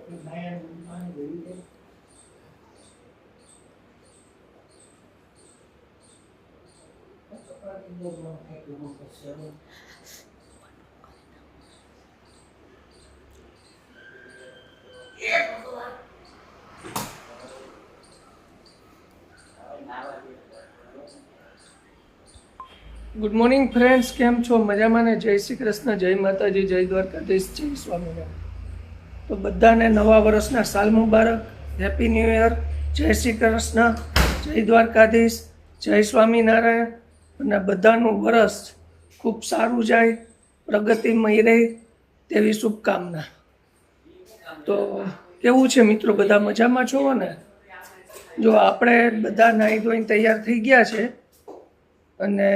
Good morning friends, કેમ છો? મજામાં ને? જય શ્રી કૃષ્ણ, જય માતાજી, જય દ્વારકાધીશ, જય સ્વામિનારાયણ. તો બધાને નવા વર્ષના સાલ મુબારક, હેપી ન્યૂ યર, જય શ્રી કૃષ્ણ, જય દ્વારકાધીશ, જય સ્વામિનારાયણ. અને બધાનું વર્ષ ખૂબ સારું જાય, પ્રગતિમય રહે તેવી શુભકામના. તો કેવું છે મિત્રો, બધા મજામાં છો ને? જો આપણે બધા નાહી ધોઈને તૈયાર થઈ ગયા છે અને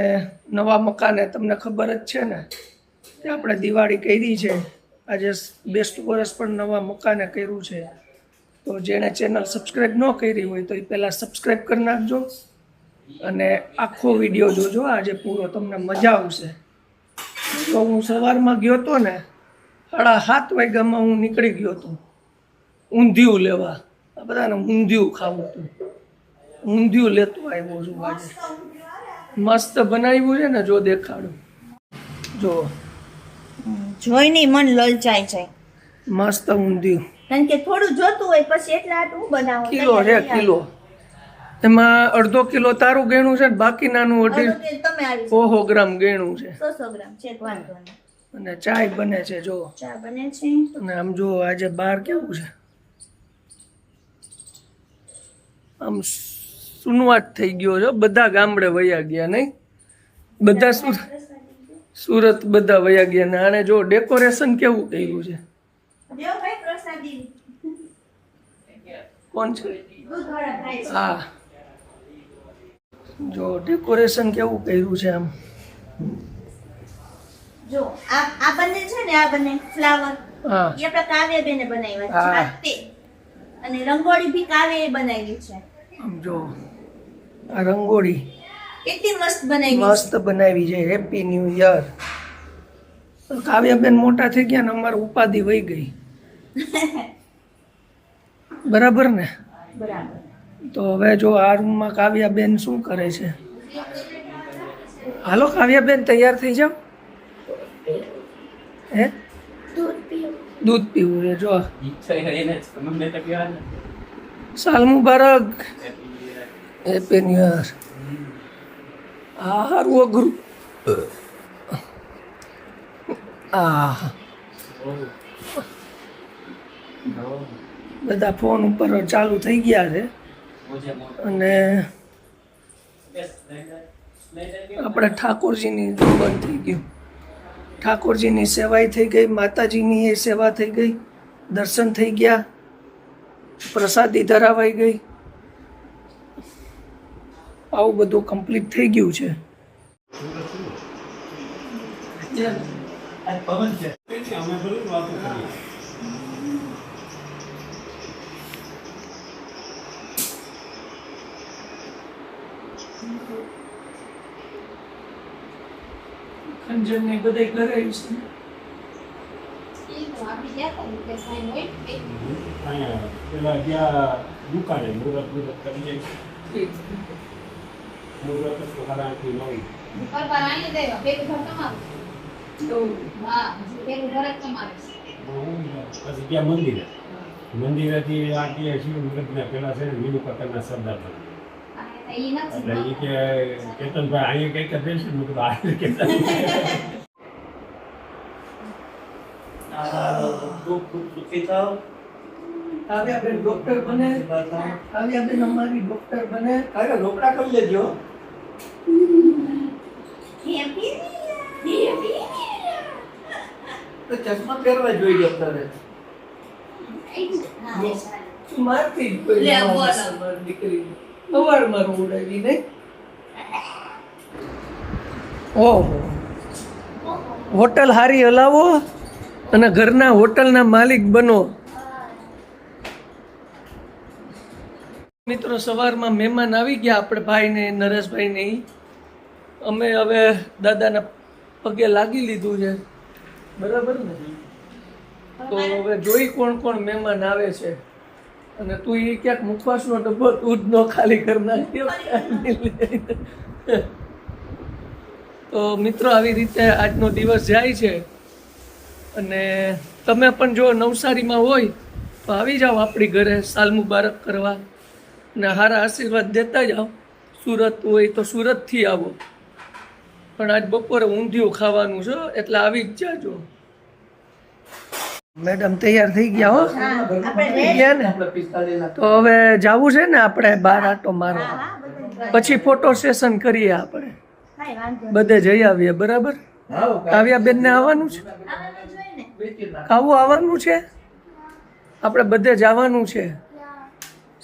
નવા મકાને તમને ખબર જ છે ને કે આપણે દિવાળી કરી છે. આજે બેસ્ટ વર્ષ પણ નવા મકાને કર્યું છે. તો જેણે ચેનલ સબસ્ક્રાઈબ ન કરી હોય તો એ પહેલાં સબસ્ક્રાઈબ કરી નાખજો અને આખો વિડીયો જોજો, આજે પૂરો, તમને મજા આવશે. તો હું સવારમાં ગયો હતો ને, 7:30 વાગ્યામાં હું નીકળી ગયો હતો ઊંધિયું લેવા. આ બધાને ઊંધિયું ખાવું હતું, ઊંધિયું લેતો આવ્યો છું આજે. મસ્ત બનાવ્યું છે ને, જો દેખાડું, જો જોઈને મન લલચાઈ જાય. મસ્ત ઊંધિયું, કારણ કે થોડું જોતું હોય પછી એટલે આટલું બનાવો. કિલો છે, કિલો. એમાં 1/2 કિલો તારું ગેણું છે ને બાકીનાનું 150 ગ્રામ ગેણું છે. 100 ગ્રામ છે, વાંધો નહીં. અને ચાય બને છે, જો ચા બને છે. અને આમ જો આજે બહાર કેવું છે, આમ સુનવાટ થઈ ગયો છે. બધા ગામડે વયા ગયા, નહીં? બધા સુરત બધા વયા ગયા ને આને જો ડેકોરેશન કેવું કર્યું છે. કોણ છે? હા, જો ડેકોરેશન કેવું કર્યું છે આમ. જો આ બંને છે ને, આ બંને ફ્લાવર હા, એ આપણે કાવ્યાબેને બનાવ્યા છે. અને રંગોળી ભી કાવ્યાએ બનાવી છે. આમ જો આ રંગોળી કેટલી મસ્ત બનાવી, મસ્ત બનાવી છે. Happy new year. કાવ્યાબેન મોટા થઈ ગયા ને અમારી ઉપાધિ વહી ગઈ. બરાબર ને? બરાબર. તો હવે જો આ રૂમમાં કાવ્યાબેન શું કરે છે. હાલો કાવ્યાબેન, તૈયાર થઈ જાઓ. હે, દૂધ પીવું છે. જો સાલ મુબારક, હેપી ન્યૂ યર. આ હારું અઘરું. બધા ફોન ઉપર ચાલુ થઈ ગયા છે અને આપણે ઠાકોરજીની બંધ થઈ ગયું. ઠાકોરજીની સેવાય થઈ ગઈ, માતાજીની એ સેવા થઈ ગઈ, દર્શન થઈ ગયા, પ્રસાદી ધરાવાઈ ગઈ. આવું બધું કમ્પ્લીટ થઈ ગયું છે. ખંજર ને બધે કરાયું છે. મંદિરેથી આટી શિવ મુહૂર્તના પેલા છે ને મીનુ પકડના સરદાર એટલે એ કે કેતનભાઈ અહીંયા કઈ કરે છે. મેં કીધું આ ખૂબ ખૂબ સુખી થાવ. કાવ્યાબેન ડોક્ટર બને, કાવ્યાબેન અમારી ડોક્ટર બને. કાવ્યા રોકડા કરી લેજો. તો ચશ્મા પહેરવા જોઈએ ડોક્ટરે. મારથી જ દીકરી સવારમાં ઉડાવી નહીં. ઓહો, હોટલ હારી હલાવો અને ઘરના હોટલના માલિક બનો. મિત્રો, સવારમાં મહેમાન આવી ગયા, આપણે ભાઈને, નરેશભાઈને. અમે હવે દાદાના પગે લાગી લીધું છે, બરાબર ને? તો હવે જોઈ કોણ કોણ મહેમાન આવે છે. અને તું એ ક્યાંક મુખવાસનો ડબ્બો તું જ ન ખાલી કરી નાખ્યો. તો મિત્રો આવી રીતે આજનો દિવસ જાય છે. અને તમે પણ જો નવસારીમાં હોય તો આવી જાઓ આપણી ઘરે સાલ મુબારક કરવા અને સારા આશીર્વાદ દેતા જાઓ. સુરત હોય તો સુરતથી આવો, પણ આજ બપોરે ઊંધિયું ખાવાનું છે એટલે આવી જ જાજો. મેડમ તૈયાર થઈ ગયા હો? થઈ ગયા ને? તો હવે જવું છે ને આપણે બહાર આટો મારવા, પછી ફોટો સેશન કરીએ આપણે, બધે જઈ આવીએ. બરાબર? કાવ્યા બેન ને આવવાનું છે, કાવું આવવાનું છે, આપણે બધે જવાનું છે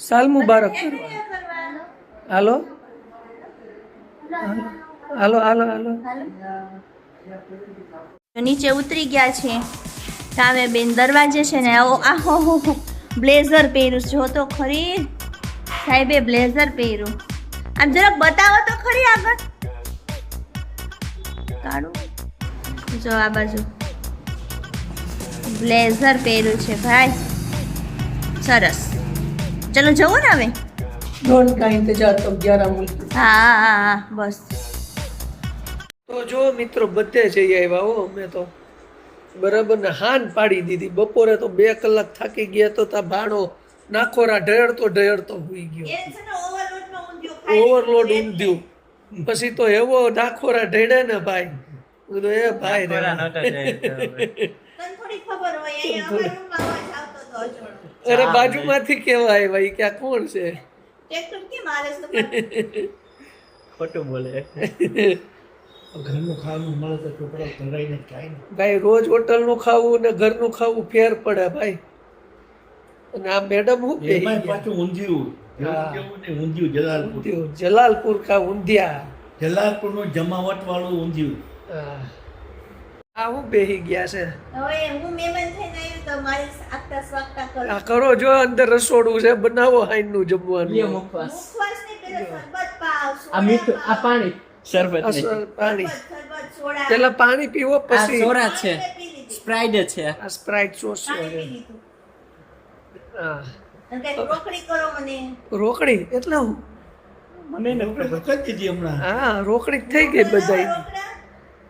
સાલ મુબારક કરવા. હાલો હાલો હાલો હાલો. નીચે ઉતરી ગયા છે કાવ્યા બેન. દરવાજે છે ને આહો બ્લેઝર પહેર્યું, જો તો ખરી સાહેબે બ્લેઝર પહેર્યું. આમ જરાક બતાવો તો ખરી આગળ કાઢું. જો આ બાજુ બ્લેઝર પહેર્યું છે ભાઈ, સરસ. ચલો જવું ને હવે? ડોન્ટ કા ઇંતજાર તો 11 મુલ્ક. હા બસ. તો જો મિત્રો બધે જઈ આવ્યા હો અમે તો. બરાબર ને હાન પાડી દીધી. બપોરે તો 2 કલાક થાકી ગયા તો તા ભાણો નાખોરા ઢળતો હોઈ ગયો. ઓવરલોડ ઊંધ્યું. પછી તો એવો નાખોરા ઢળે ને ભાઈ, એ ભાઈ અરે બાજુમાંથી કેવા આવ્યા કે આ કોણ છે? ખોટું બોલે. ઘરનું ખાવાનું મળે તો છોકરા ધરાઈને ખાય ને ભાઈ. રોજ હોટલનું ખાવું ને ઘરનું ખાવું ફેર પડે ભાઈ. અને આ મેડમ શું કહે? એમાં પાછું ઊંધિયું. કેવું ને ઊંધિયું જલાલપુર. જલાલપુર કા ઊંધિયા. જલાલપુરનું જમાવટ વાળું ઊંધિયું. આ હું બેહી ગયા છે. હવે હું મહેમાન થઈને આવ્યું તો મારી આગતા સ્વાગતા કરો. આ કરો જો અંદર રસોડું છે, બનાવો હાઈનું જમવાનું. મુખવાસની પેલા શરબત પાવ, આ મીઠું, આ પાણી, શરબત આ નહીં. પાણી શરબત સોડા પેલા પાણી પીવો આ પછી સોડા છે, પી લીધી. સ્પ્રાઇટ છે. આ સ્પ્રાઇટ સોસ પાણી છે. પી લીધું. હા. અને કંઈક રોકડી કરો મને. રોકડી એટલે હું મને ને કરી દીધી હમણાં. હા રોકડી જ થઈ ગઈ બધા. રોકડા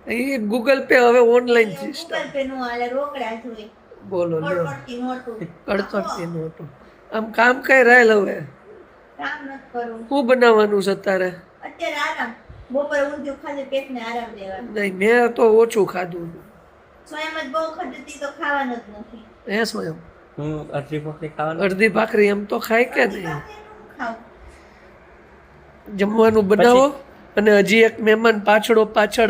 એ ગૂગલ પે હવે ઓનલાઈન સિસ્ટમ. ગૂગલ પે નું હાલે, રોકડા જોઈએ. બોલો લ્યો. પડતી નોટું. કડતરતી નહોતું. આમ કામ કઈ રહેલ હવે કામ નથી કરવું. શું બનાવવાનું છે તારે? અત્યારે આરામ. બપોરે ઊંધિયું ખાલી પેટને આરામ દેવાનો. નહીં મેં તો ઓછું ખાધું. સ્વયં જ બહુ ખડતી તો ખાવાનું જ નથી. હે સ્વયં હું અડધી પોટલી ખાવાનું. અડધી ભાખરી એમ તો ખાય કે નહીં? ખાવ. જમવાનું બનાવો. અને હજી એક મહેમાન પાછળ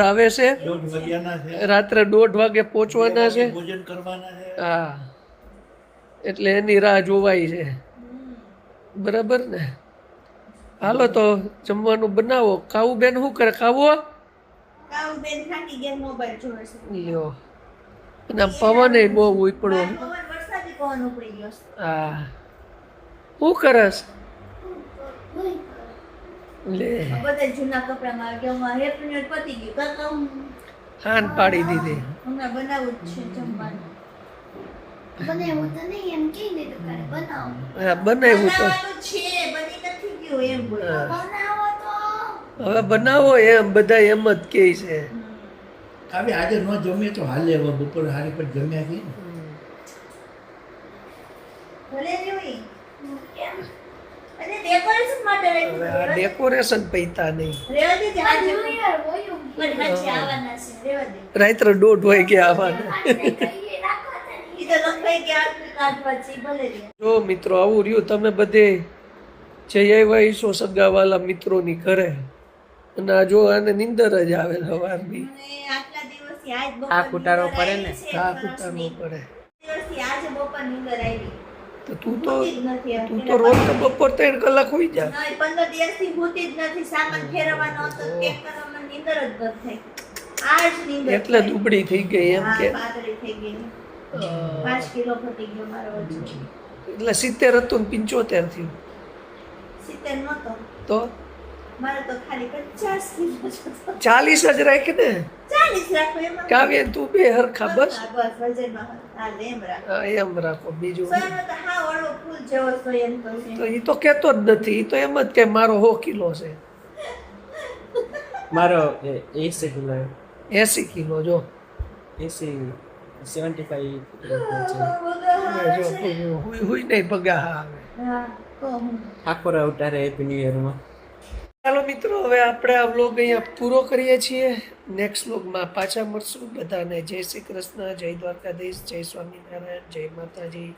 આવે છે. 1:30 વાગ્યાના છે. રાત્રે 1:30 વાગે પહોંચવાના છે. ભોજન કરવાના છે. હા એટલે એની રાહ જોવાય છે. બરાબર ને? હાલો તો જમવાનું બનાવો. કાવું બેન શું કરે? ખાવો કાવું બેન થાકી ગયા, મોબાઈલ જોવે છે. લ્યો. અને આમ પવન બહુ ઉપડો. પવન વરસાદી પવન ઉપડી ગયો છે. હા શું કરસ? લે બધા જૂના કપડામાં કે હું હેપી ન્યુ યર પતી ગયું. કાકા હું હાન પાડી દીધી. હમણાં બનાવું જ છે જમવાનું. બનાવ્યું તો નહીં એમ કહી દીધું તારે બનાવો. હા બનાવ્યું તો બનાવવાનું છે, બની નથી ગયું એમ બોલો. હા. બનાવો તો હવે બનાવો એમ બધા એમ જ કહે છે. હવે આજે ન જમીએ તો હાલે. હવે બપોરે હારી પર જમ્યા છીએ ને. ભલે જોઈ. અને ડેકોરેશન માટે હવે આ રાખ્યું. ડેકોરેશન પૈતા નહીં. રેવા દે આ આજે. New Year હોયું. પણ વચ્ચે આવવાના છે, રેવા દે. રાત્રે 1:30 વાગે આવવાના. આપણે કહીએ રાખો તો નહીં. ઈ તો લખાઈ ગયા રાત પછી ભલે રહે. જો મિત્રો આવું રહ્યું. તમે બધે જઈ આવ્યા છો સગાવાલા મિત્રોની ઘરે. અને આ જો આને નીંદર જ આવે સવારની. અને આટલા દિવસથી આજ બપોર આ કુટારો નીંદર પડે આવી ને? છે, આ સરસની. કૂટાડવું પડે. દિવસથી આજે બપોર નીંદર આવી. તો તું તો ભૂતી જ નથી હવે. તું તો રોજ તો બપોર 3 કલાક હોઈ જા. નહીં, 15 દિવસથી ભૂતી જ નથી. સામાન ફેરવવાનો હતો, પેક કરવામાં નીંદર જ નથી થઈ. આજ નીંદર એટલે થઈ. દુબળી થઈ ગઈ એમ હા, કે. પાતળી થઈ ગઈ. 5 કિલો ઘટી ગયો મારો વજન. એટલે 70 હતું ને 75 થયું. 70 નહોતો. તો મારે તો ખાલી 50 કિલો છે. 40 જ રાખ ને 40 રાખો એમાં. કાવ્ય તું બે હરખા બસ હા, બસ વજનમાં હાલ એમ રાખો. હા, એમ રાખો બીજું સોયાનો તો હાવ ઓળો ફૂલ જેવો સોયન તો છે. તો એ તો કહેતો જ નથી એ તો એમ જ કે મારો 100 કિલો છે મારો 80 કિલો 80 કિલો જો 80 75 કિલો છે. હવે જો હુઈ નહીં પગા આવે હા, તો હું. ઠાકોર અવતારે હેપી ન્યુ યરમાં. ચાલો મિત્રો હવે આપણે આ વ્લોગ અહીંયા પૂરો કરીએ છીએ નેક્સ્ટ વ્લોગમાં પાછા મળશું બધાને જય શ્રી કૃષ્ણ જય દ્વારકાધીશ જય સ્વામિનારાયણ જય માતાજી